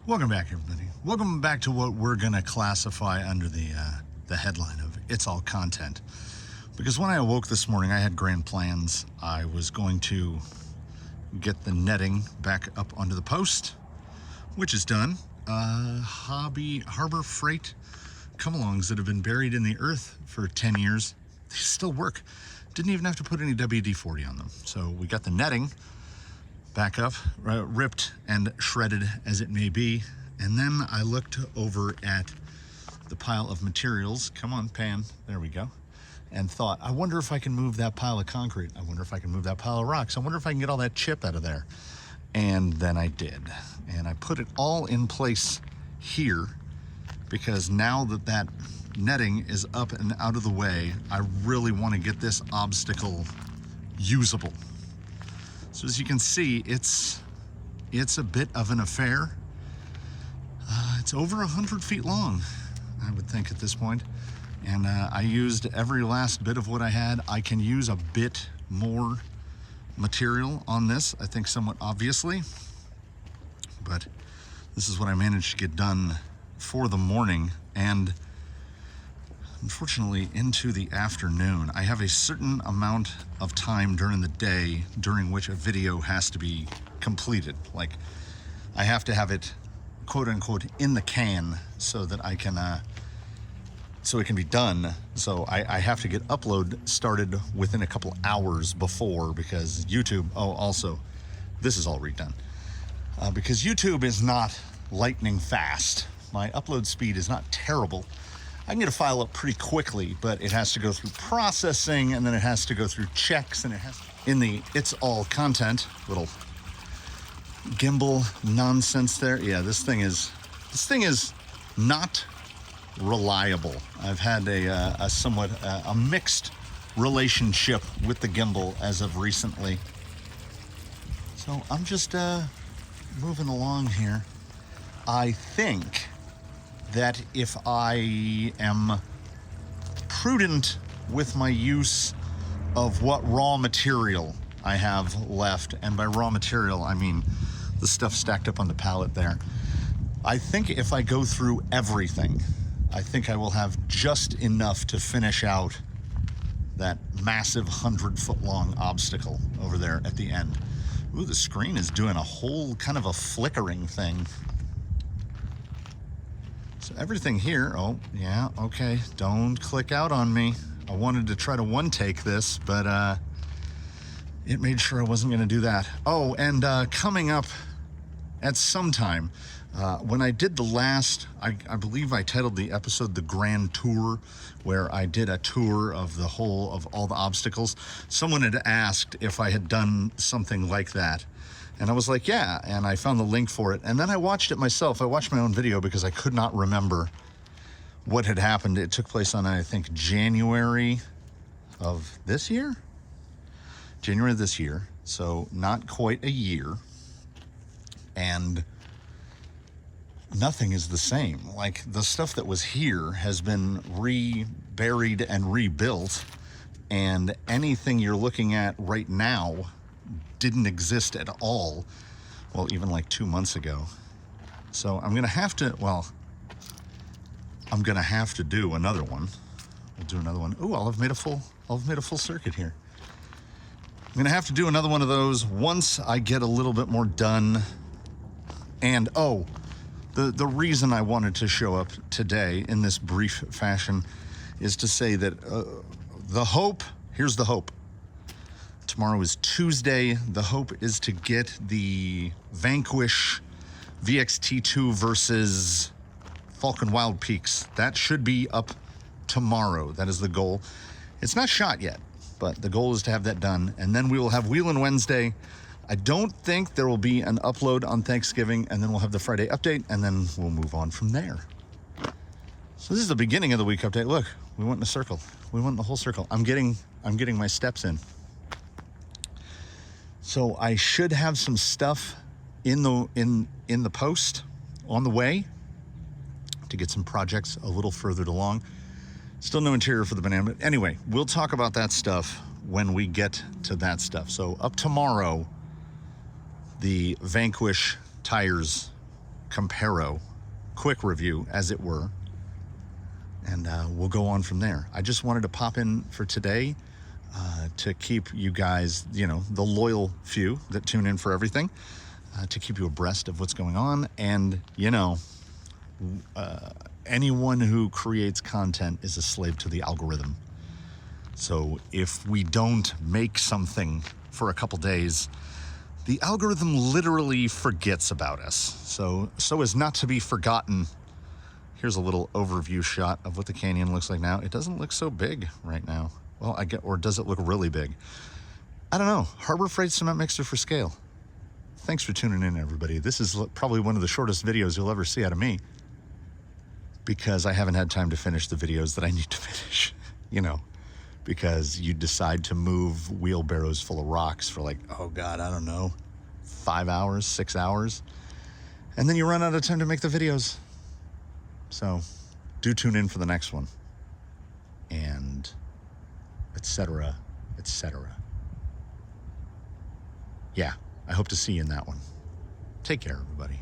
Welcome back, everybody. Welcome back to what we're going to classify under the headline of It's All Content. Because when I awoke this morning, I had grand plans. I was going to get the back up onto the post, which is done. Harbor Freight come-alongs that have been buried in the earth for 10 years, they still work. Didn't even have to put any WD-40 on them. So we got the netting back up, ripped and shredded as it may be. And then I looked over at the pile of materials. Come on, pan, there we go. And thought, I wonder if I can move that pile of concrete. I wonder if I can move that pile of rocks. I wonder if I can get all that chip out of there. And then I did. And I put it all in place here because now that that netting is up and out of the way, I really want to get this obstacle usable. So as you can see, it's a bit of an affair. It's over 100 feet long, I would think at this point. And I used every last bit of what I had. I can use a bit more material on this, I think somewhat obviously. But this is what I managed to get done for the morning. And unfortunately, into the afternoon, I have a certain amount of time during the day during which a video has to be completed. Like, I have to have it, quote unquote, in the can so that I can, so it can be done. So I have to get upload started within a couple hours before, because YouTube, oh, also, this is all redone. Because YouTube is not lightning fast. My upload speed is not terrible. I can get a file up pretty quickly, but it has to go through processing, and then it has to go through checks, and it has to, in the It's All Content little gimbal nonsense there. Yeah, this thing is not reliable. I've had a somewhat a mixed relationship with the gimbal as of recently. So I'm just moving along here. I think that if I am prudent with my use of what raw material I have left, and by raw material, I mean the stuff stacked up on the pallet there, I think if I go through everything, I think I will have just enough to finish out that massive 100-foot long obstacle over there at the end. Ooh, the screen is doing a whole kind of a flickering thing. So everything here, oh, yeah, okay, don't click out on me. I wanted to try to one-take this, but it made sure I wasn't gonna do that. Oh, and coming up at some time, when I did the last, I believe I titled the episode The Grand Tour, where I did a tour of the whole of all the obstacles. Someone had asked if I had done something like that. And I was like, yeah, and I found the link for it. And then I watched it myself. I watched my own video because I could not remember what had happened. It took place on, I think, January of this year? January of this year, so not quite a year. And nothing is the same. Like, the stuff that was here has been reburied and rebuilt, and anything you're looking at right now didn't exist at all, well, even like 2 months ago. So I'm gonna have to, well, I'm gonna have to do another one. We'll do another one. Ooh, I'll have made a full circuit here. I'm gonna have to do another one of those once I get a little bit more done. And oh, the reason I wanted to show up today in this brief fashion is to say that the hope, here's the hope. Tomorrow is Tuesday. The hope is to get the Vanquish VXT2 versus Falcon Wild Peaks. That should be up tomorrow. That is the goal. It's not shot yet, but the goal is to have that done. And then we will have Wheelin' Wednesday. I don't think there will be an upload on Thanksgiving, and then we'll have the Friday update, and then we'll move on from there. So this is the beginning of the week update. Look, we went in a circle. We went in the whole circle. I'm getting my steps in. So I should have some stuff in the post on the way to get some projects a little further along. Still no interior for the banana, but anyway, we'll talk about that stuff when we get to that stuff. So up tomorrow, the Vanquish tires comparo, quick review, as it were, and we'll go on from there. I just wanted to pop in for today to keep you guys, you know, the loyal few that tune in for everything, to keep you abreast of what's going on. And, you know, anyone who creates content is a slave to the algorithm. So if we don't make something for a couple days, the algorithm literally forgets about us. So as not to be forgotten, here's a little overview shot of what the canyon looks like now. It doesn't look so big right now. Well, or does it look really big? I don't know. Harbor Freight cement mixer for scale. Thanks for tuning in, everybody. This is probably one of the shortest videos you'll ever see out of me, because I haven't had time to finish the videos that I need to finish, you know, because you decide to move wheelbarrows full of rocks for like, oh God, I don't know, 5 hours, 6 hours. And then you run out of time to make the videos. So do tune in for the next one, and etc., etc. Yeah, I hope to see you in that one. Take care, everybody.